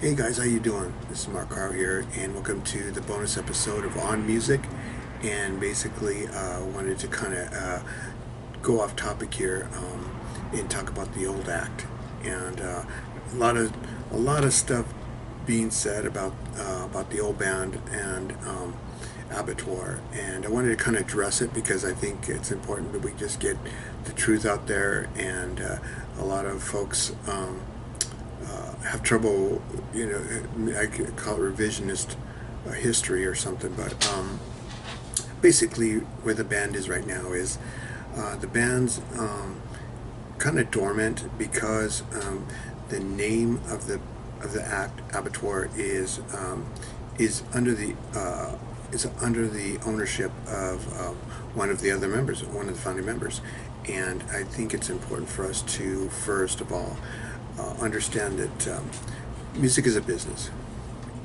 Hey guys, how you doing? This is Mark Caro here, and welcome to the bonus episode of On Music. And basically, wanted to kind of go off topic here and talk about the old act, and a lot of a lot of stuff being said about the old band and Abattoir. And I wanted to kind of address it because I think it's important that we just get the truth out there, and a lot of folks. Have trouble, I could call it revisionist history or something, but basically where the band is right now is the band's kind of dormant because the name of the act Abattoir is under the ownership of one of the other members, one of the founding members, and I think it's important for us to first of all understand that music is a business,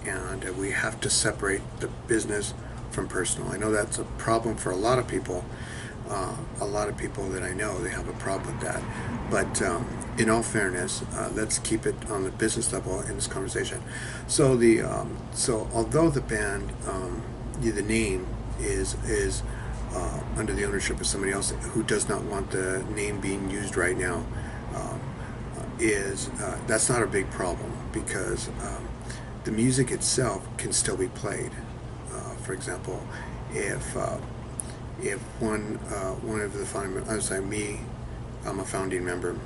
and we have to separate the business from personal. I know that's a problem for a lot of people. A lot of people that I know, they have a problem with that. But in all fairness, let's keep it on the business level in this conversation. So although the band, the name is under the ownership of somebody else who does not want the name being used right now. That's not a big problem because the music itself can still be played. For example, if one of the founding, I was like me, I'm a founding member,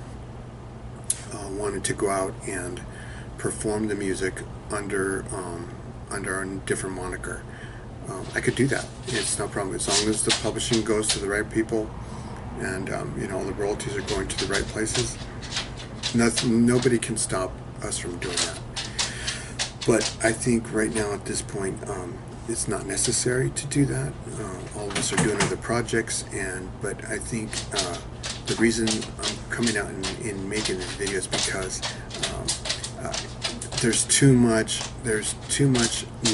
wanted to go out and perform the music under a different moniker, I could do that. It's no problem as long as the publishing goes to the right people, and all the royalties are going to the right places. Nobody can stop us from doing that. But I think right now at this point, it's not necessary to do that. All of us are doing other projects, but I think the reason I'm coming out and making this video is because there's too much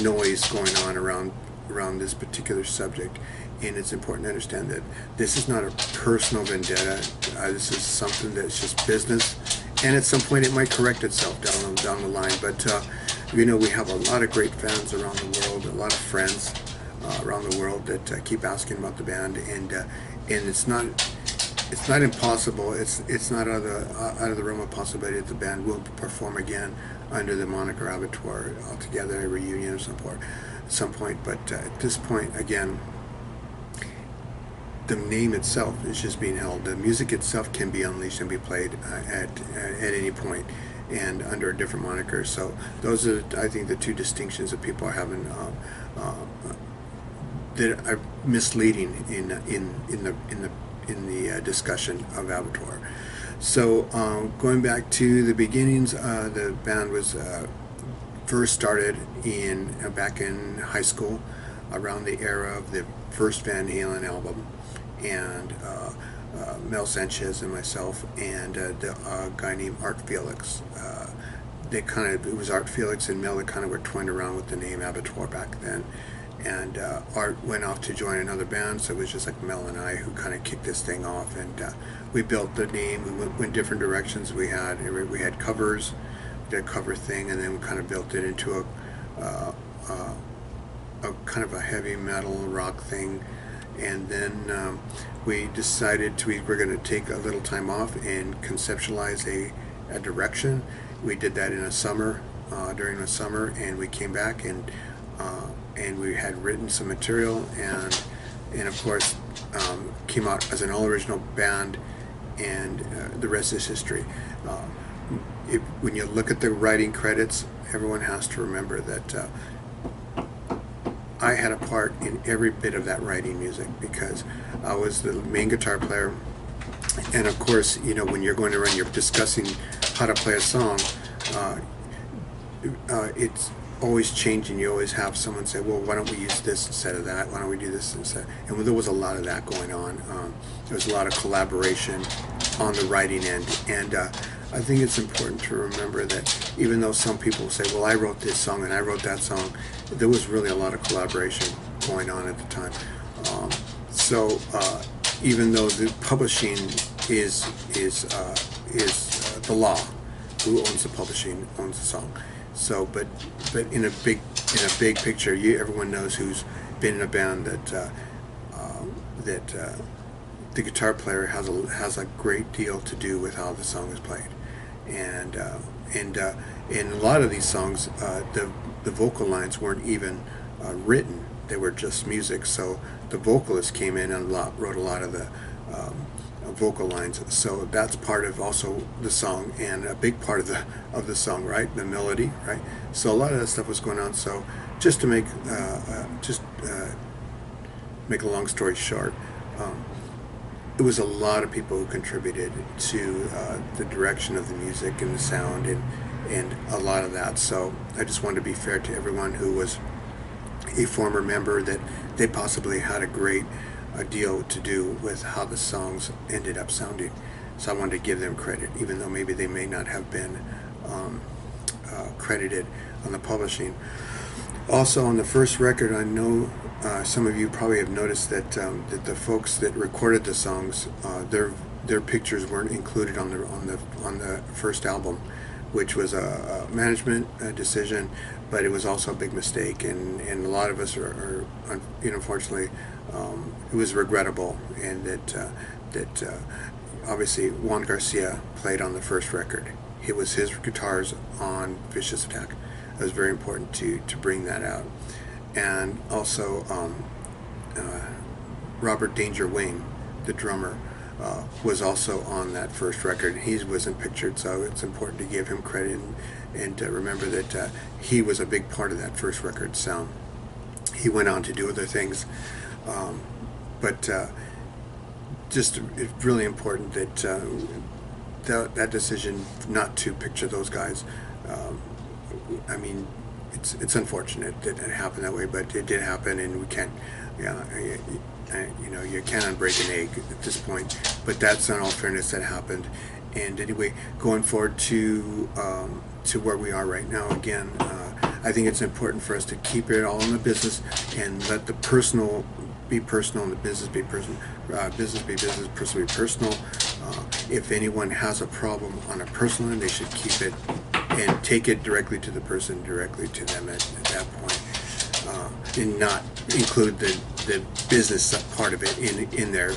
noise going on around this particular subject. And it's important to understand that this is not a personal vendetta. This is something that's just business, and at some point it might correct itself down the line. But we have a lot of great fans around the world, a lot of friends around the world that keep asking about the band, and it's not impossible. It's not out of the realm of possibility that the band will perform again under the moniker Abattoir altogether, a reunion or some point. But at this point, again, the name itself is just being held. The music itself can be unleashed and be played at any point and under a different moniker. So those are, I think, the two distinctions that people are having that are misleading in the discussion of Abattoir. So going back to the beginnings, the band was first started back in high school, around the era of the first Van Halen album, and Mel Sanchez and myself and a guy named Art Felix. It was Art Felix and Mel that kind of were toying around with the name Abattoir back then, and Art went off to join another band, so it was just like Mel and I who kind of kicked this thing off, and we built the name. We went different directions. We had covers, we did a cover thing, and then we kind of built it into a kind of a heavy metal rock thing. And then we decided we were going to take a little time off and conceptualize a direction. We did that in a summer, during the summer, and we came back and we had written some material, and of course came out as an all original band, and the rest is history. When you look at the writing credits, everyone has to remember that I had a part in every bit of that writing music because I was the main guitar player, and of course, when you're going around, you're discussing how to play a song. It's always changing. You always have someone say, "Well, why don't we use this instead of that? Why don't we do this instead?" And there was a lot of that going on. There was a lot of collaboration on the writing end, and I think it's important to remember that even though some people say, "Well, I wrote this song and I wrote that song," there was really a lot of collaboration going on at the time. So even though the publishing is the law, who owns the publishing owns the song. So, but in a big picture, everyone knows who's been in a band that the guitar player has a great deal to do with how the song is played, and in a lot of these songs, the vocal lines weren't even written; they were just music. So the vocalist came in and wrote a lot of the vocal lines. So that's part of also the song, and a big part of the song, right? The melody, right? So a lot of that stuff was going on. So just to make a long story short, it was a lot of people who contributed to the direction of the music and the sound and a lot of that. So I just wanted to be fair to everyone who was a former member, that they possibly had a great deal to do with how the songs ended up sounding. So I wanted to give them credit, even though maybe they may not have been credited on the publishing. Also, on the first record, I know some of you probably have noticed that that the folks that recorded the songs, their pictures weren't included on the first album, which was a management decision, but it was also a big mistake, and a lot of us are unfortunately, it was regrettable, and that obviously Juan Garcia played on the first record. It was his guitars on Vicious Attack. It was very important to bring that out. And also Robert Danger Wayne, the drummer, was also on that first record. He wasn't pictured, so it's important to give him credit and to remember that he was a big part of that first record sound. He went on to do other things, but just it's really important that that decision not to picture those guys. I mean, it's unfortunate that it happened that way, but it did happen, and we can't, you can't unbreak an egg at this point. But that's, in all fairness, that happened. And anyway, going forward to where we are right now, again, I think it's important for us to keep it all in the business and let the personal be personal and the business be personal. Business be business, personal be personal. If anyone has a problem on a personal end, they should keep it and take it directly to the person, directly to them at that point, and not include the business part of it in there.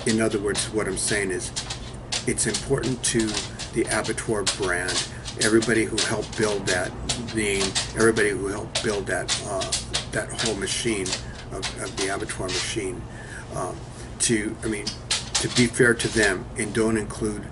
In other words, what I'm saying is, it's important to the Abattoir brand, everybody who helped build that name, everybody who helped build that whole machine of the Abattoir machine, to be fair to them and don't include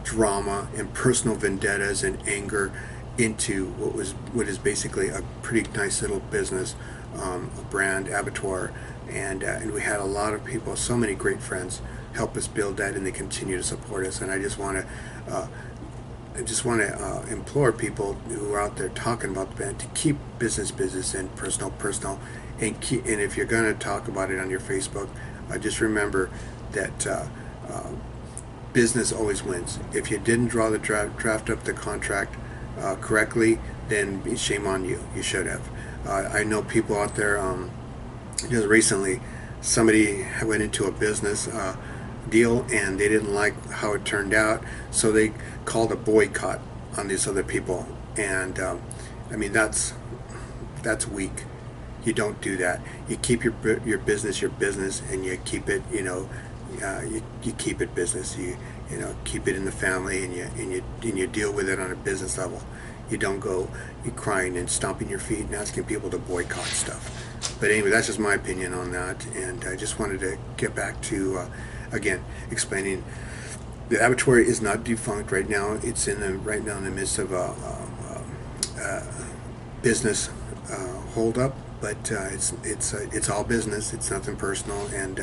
drama and personal vendettas and anger into what is basically a pretty nice little business, a brand, Abattoir, and we had a lot of people, so many great friends, help us build that, and they continue to support us. And I just want to implore people who are out there talking about the band to keep business business and personal, and if you're going to talk about it on your Facebook, just remember that business always wins. If you didn't draw the draft up the contract correctly, then shame on you. You should have. I know people out there. Just recently, somebody went into a business deal and they didn't like how it turned out, so they called a boycott on these other people. And that's weak. You don't do that. You keep your business, and you keep it. You keep it business. You keep it in the family, and you deal with it on a business level. You don't go crying and stomping your feet and asking people to boycott stuff. But anyway, that's just my opinion on that, and I just wanted to get back to again explaining the Abattoir is not defunct right now. It's right now in the midst of a business hold up, but it's all business. It's nothing personal, and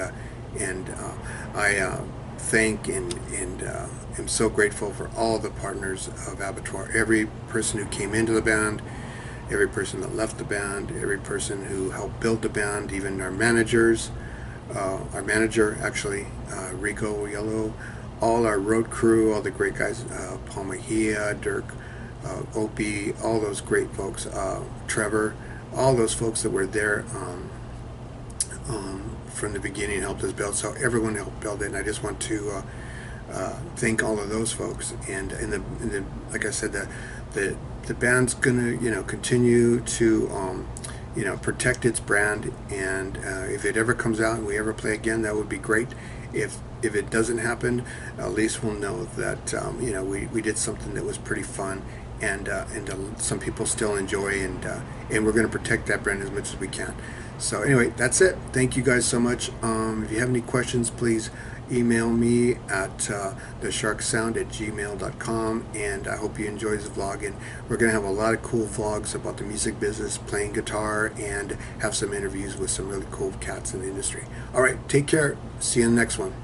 I thank and am so grateful for all the partners of Abattoir. Every person who came into the band, every person that left the band, every person who helped build the band, even our managers, our manager actually, Rico Yellow, all our road crew, all the great guys, Paul Mejia, Dirk, Opie, all those great folks, Trevor, all those folks that were there from the beginning helped us build. So everyone helped build it, and I just want to thank all of those folks. And like I said, the band's gonna, you know, continue to you know, protect its brand, and if it ever comes out and we ever play again, that would be great. If it doesn't happen, at least we'll know that you know, we did something that was pretty fun, and some people still enjoy, and we're going to protect that brand as much as we can. So anyway, that's it. Thank you guys so much. If you have any questions, please email me at thesharksound@gmail.com, and I hope you enjoy this vlog, and we're going to have a lot of cool vlogs about the music business, playing guitar, and have some interviews with some really cool cats in the industry. All right, take care. See you in the next one.